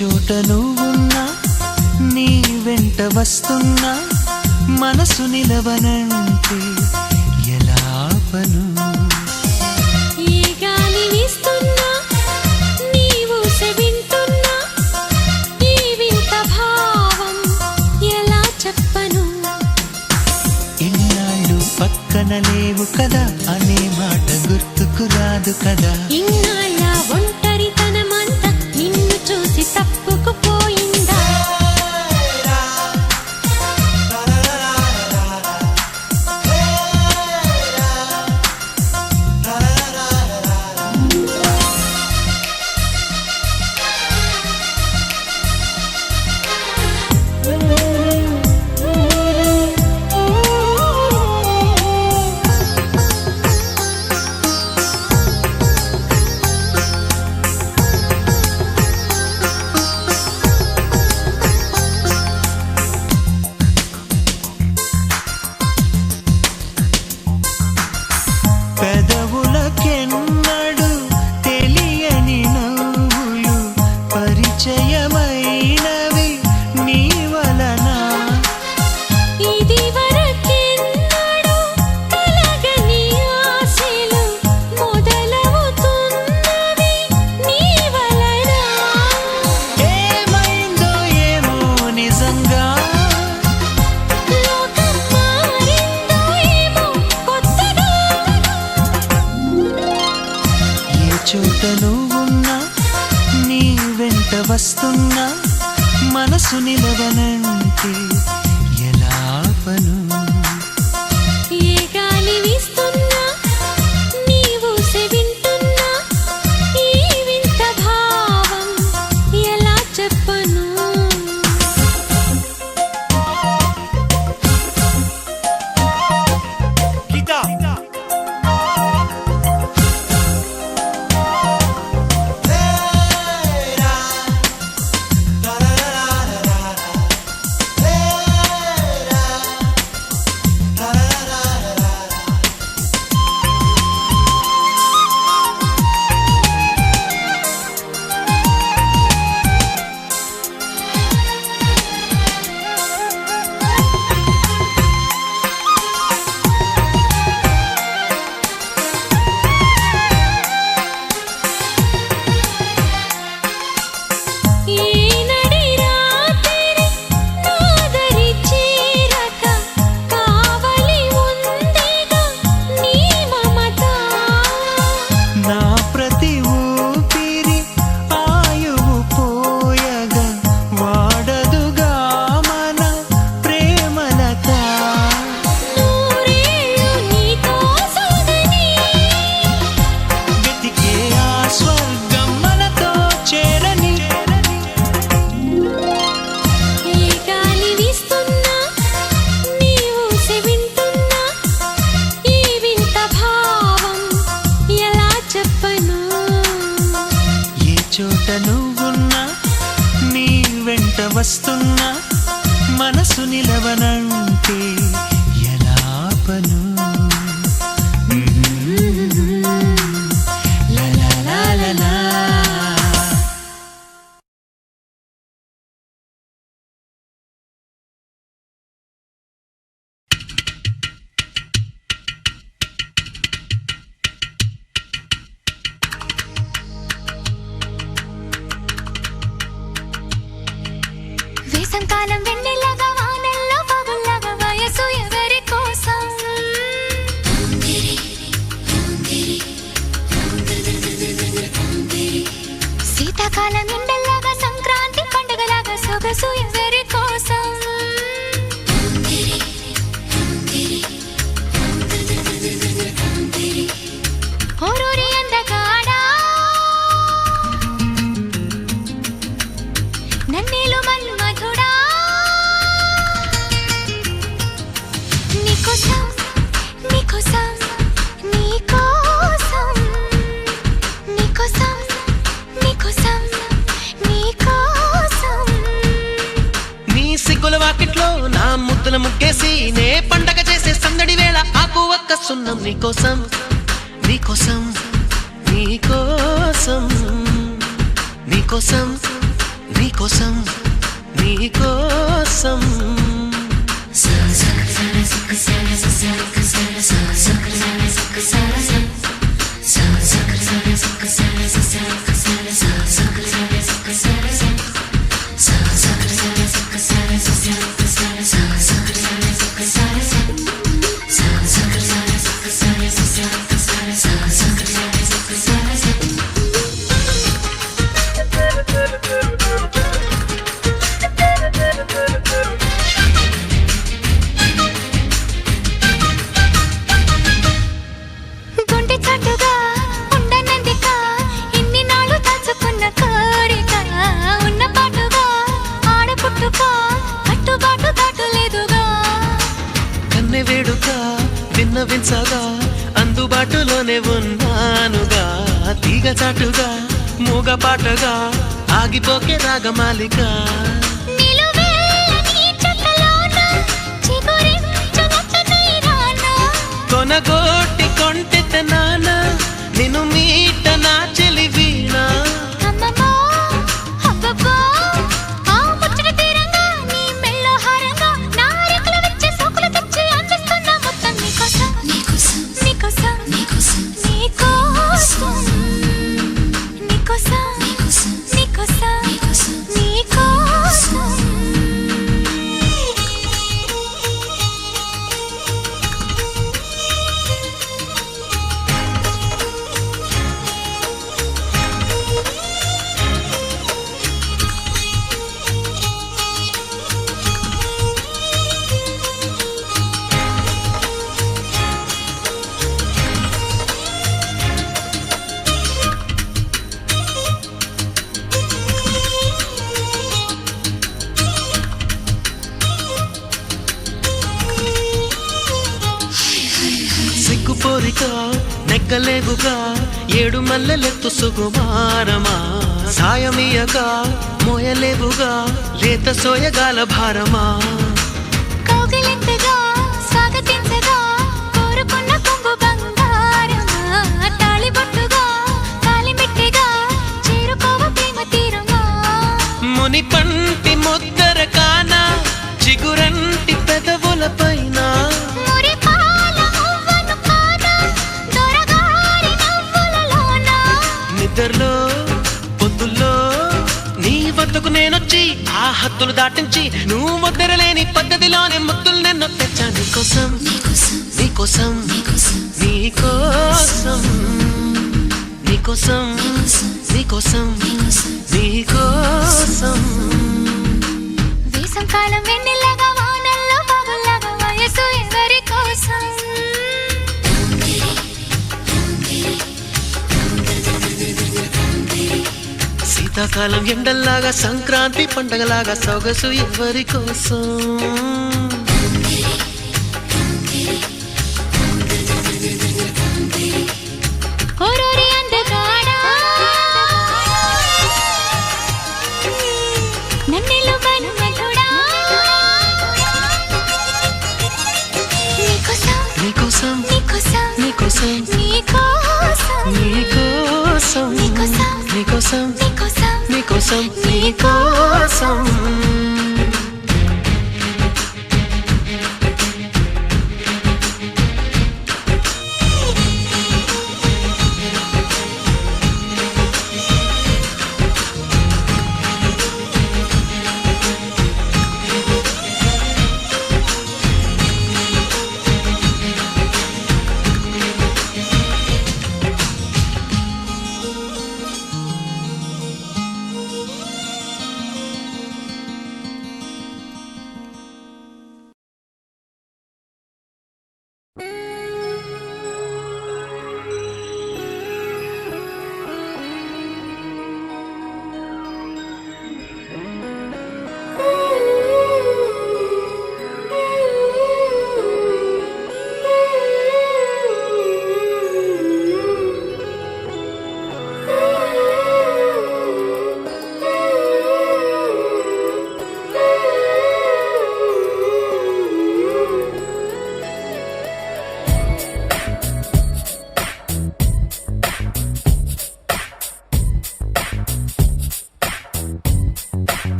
చోట నువ్వున్నా నీ వెంట వస్తున్నా మనసు నిలవనంటే ఎలా ఆపను ఏ గాలి వీస్తున్నా నీవు వింటున్నా ఈ వింత భావం ఎలా చెప్పను ఇన్నాళ్ళు పక్కన లేవు కదా అనే మాట గుర్తుకు రాదు కదా ఇన్నాళ్ళ ఒంటరితనమంతా నిన్ను చూసి తప్పుకుపోయిందా పెదవులకెన్నడు తెలియని నవ్వులు పరిచయమైనవి నీ వలన ఇది వరకెన్నడూ కలగని ఆశలు మొదలవుతున్నవి నీ వలన ఏమైందో ఏమో నిజంగా లోకం మారిందో ఏమో కొత్తగా ఏ చోట నువ్వున్నా నీ వెంట వస్తున్నా మనసు నిలవనంటే ఎలా ఆపను ఏ గాలి వీస్తున్నా నీవు వింటున్నా ఈ వింత భావం ఎలా చెప్పను ఈ నడి రాత్రి నాదరి చీరక కావలి ఉందిగా నీ మమత నా ప్రతి ఊపిరి ఆయువు పోయగా వాడదుగా మన ప్రేమలత నూరేళ్ళు నీతో సాగని వెతికే ఆ స్వర్గం మనతో చేరని ఏ గాలి వీస్తున్నా నీవు వింటున్నా ఈ వింత భావం ఎలా చెప్పను ఏ చోట నువ్వున్నా నీ వెంట వస్తున్నా మనసు నిలవనంటే ఎలా ఆపను లా లా లా లా లా. వేసంకాలం వెన్నెలగా వానల్లో పగుల్లాగా వయసు ఎవరి కోసం శీతాకాలం ఎండల్లాగా సంక్రాంతి పండుగలాగా సొగసు ఎవరి కోసం ఓరూరి అందగాడా నన్నేలు మన్మధుడా నీకోసం నీకోసం నీకోసం నీకోసం నీకోసం నీకోసం నీ సిగ్గుల వాకిట్లో నా ముద్దుల ముగ్గేసి నే పండగ చేసే సందడి వేళ ఆకు ఒక్క సున్నం నీకోసం నీకోసం నీకోసం నీకోసం నీకోసం నీకోసం నీకోసం గుండె చాటుగా ఉండనందిక ఇన్ని నాళ్ళు దాచుకున్న కోరిక ఉన్న పాటుగా ఆడపుట్టుక కట్టుబాటు దాటలేదుగా కన్నె వేడుక విన్నవించగా అందుబాటులోనే ఉన్నానుగా తీగ చాటుగా మూగ పాటగా ఆగిపోకే రాగమాలిక నిలువెల్లని చెట్లలోన చిగురించునట్టనై రానా కొనగోటి కొంటెత నాన నిన్ను మీట నా చెలి వీణ అమ్మమ్మో అబ్బబ్బో ఆ ముచ్చట తీరంగా నీ మెళ్ళో హారంగా నా రెక్కలు విచ్చే సోకులు తెచ్చి అందిస్తున్నా మొత్తం నీకోసం నీకోసం నీకోసం నీకోసం నీకోసం నీకోసం నీకోసం నీకోసం సిగ్గుపోరిక నెక్కలేవుగా ఏడు మల్లెలెత్తు సుకుమారమా సాయమీయక మోయలేవుగా లేత సోయగాల భారమా కౌగిలింతగా స్వాగతించగా కోరుకున్న కొంగు బంగారమా తాళిబొట్టుగా కాలిమిట్టిగా చేరుకోవ ప్రేమ తీరమా ముని పంటి ముద్దర కాన చిగురంటి పెదవుల పైన మురిపాల మువ్వను కాన దొరగారి నవ్వులలోన నిద్రలో పొద్దుల్లో నీ వద్దకు నేనొచ్చి ఆ హద్దులు దాటించి నువ్వు ముద్దరలేని పద్ధతిలోనే ముద్దులు నిన్ను తెచ్చా నీకోసం నీకోసం నీకోసం నీకోసం నీకోసం నీకోసం వేసం కాలం వెన్నెలగా వానల్లో పగుల్లాగా వయసు ఎవరి కోసం శీతాకాలం ఎండల్లాగా సంక్రాంతి పండగలాగా సొగసు ఎవరి కోసం ఓరోరి అందగాడా నన్నెలు బనుమలుడా నీకోసం నీకోసం నీకోసం నీకోసం నీకోసం నీకోసం నీకోసం నీకోసం నీకోసం నీకోసం నీకోసం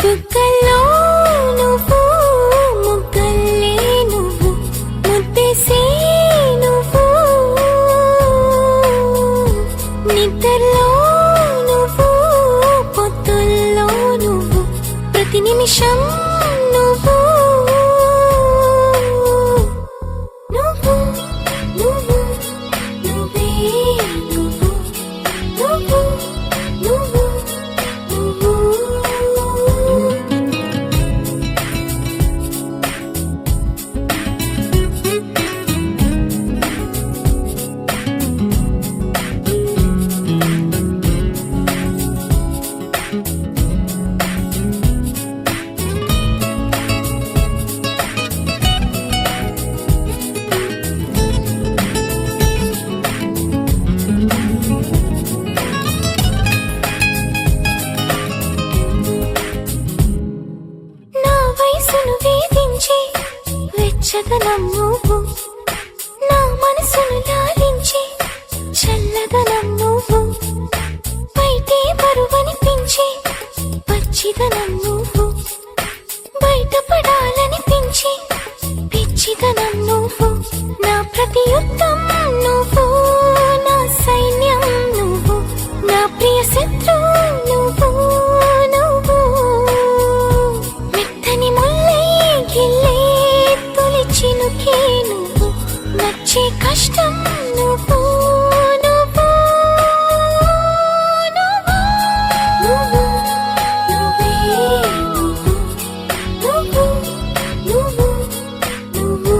బుగ్గల్లో నువ్వు ముగ్గల్లే నువ్వు ముద్దేసే నువ్వు నిద్రలో నువ్వు పొద్దుల్లో నువ్వు ప్రతి నిమిషం నువ్వు నువ్వు నువ్వు నువ్వే నువ్వు నువ్వు నువ్వు నువ్వు నా వయసును వేధించి వెచ్చదనం నువ్వు నా మనసును లాలించి చల్లదనం నువ్వు బయటే బరువనిపించి పచ్చిదనం నువ్వు బయటపడాలనిపించి పిచ్చిదనం నువ్వు నా ప్రతి యుద్ధం నువ్వు నా సైన్యం నువ్వు నా ప్రియ శత్రువు నువ్వు నువ్వు మెత్తని ముల్లై గిల్లే తొలి చినుకే నువ్వు నచ్చే కష్టం నువ్వు నువ్వు నువ్వు నువ్వు నువ్వే నువ్వు నువ్వు నువ్వు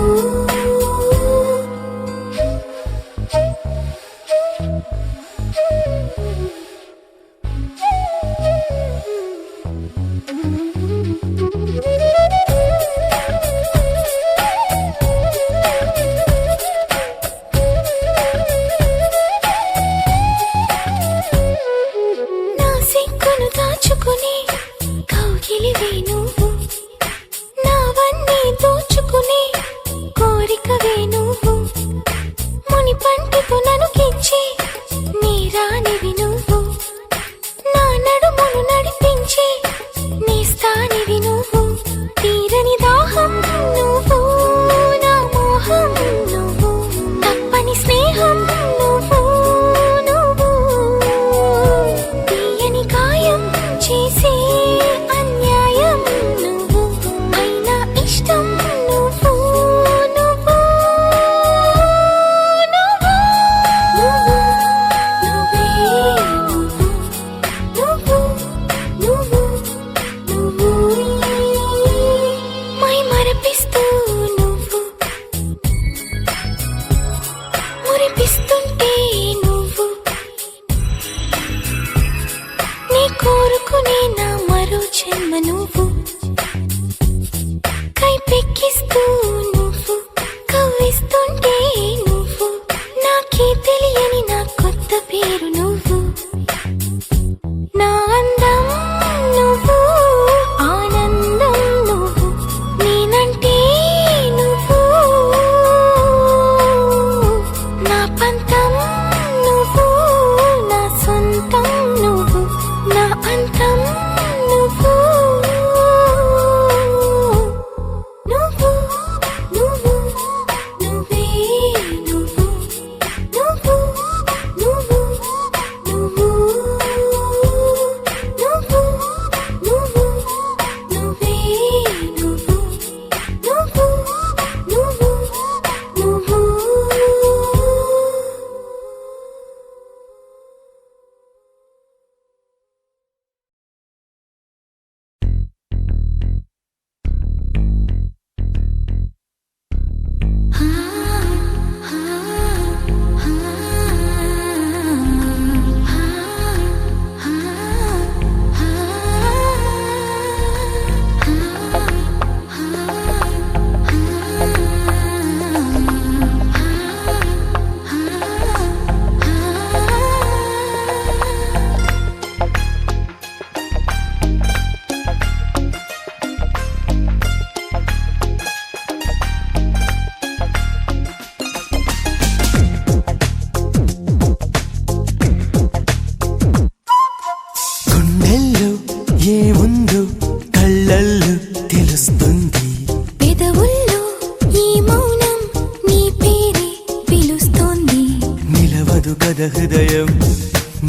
నా సిగ్గును దాచుకుని కౌగిలివే నువ్వు నావన్నీ దోచుకుని కోరికవే నువ్వు ముని పంటితో ననుకించి నీ రానివి నువ్వు నా నడుమును నడిపించి నీ స్థానివి నువ్వు తీరని దాహం నువ్వు నా మోహం నువ్వు తప్పని స్నేహం నువ్వు నువ్వు తీయని గాయం చేసే అన్యాయం హృదయం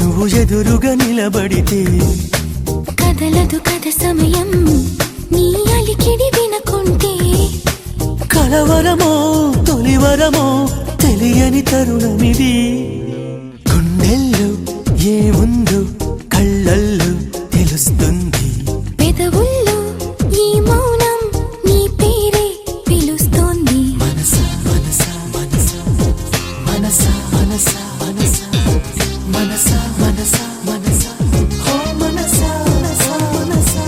నువ్వు ఎదురుగా నిలబడితే కదలదు కథ సమయం నీ అలికిడి వినకుంటే కలవరమో తొలివరమో తెలియని తరుణమిది గుండెల్లో ఏముందో కళ్ళల్లో తెలుస్తుంది పెదవుల్లో ఈ మౌనం నీ పేరే పిలుస్తోంది మనసా మనసా మనసా మనసా మనసా మనసా మనసా మనసా మనసా ఓ మనసా మనసా మనసా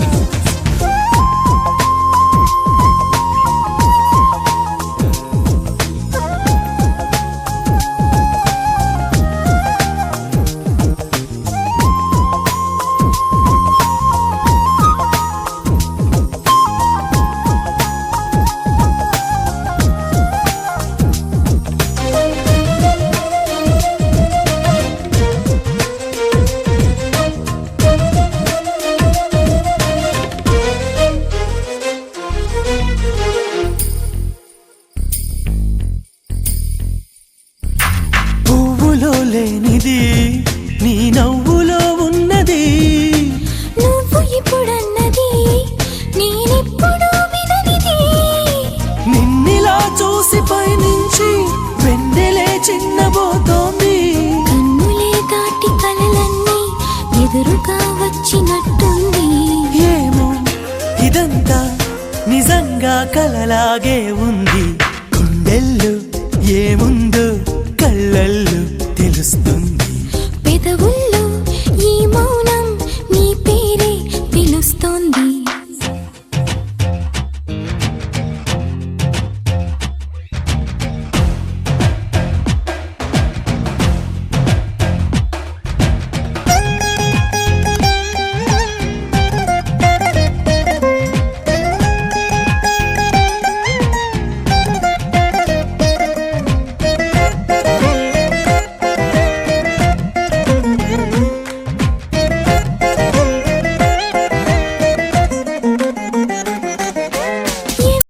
పువ్వులో లేనిది నీ నవ్వులో ఉన్నది నువ్వు ఇప్పుడన్నది నేనెప్పుడు విననిది నిన్నిలా చూసి పైనుంచి వెన్నెలే చిన్నబోతోంది కన్నులే దాటి కలలన్నీ ఎదురుగా వచ్చినట్టుంది ఏమో ఇదంతా నిజంగా కలలాగే ఉంది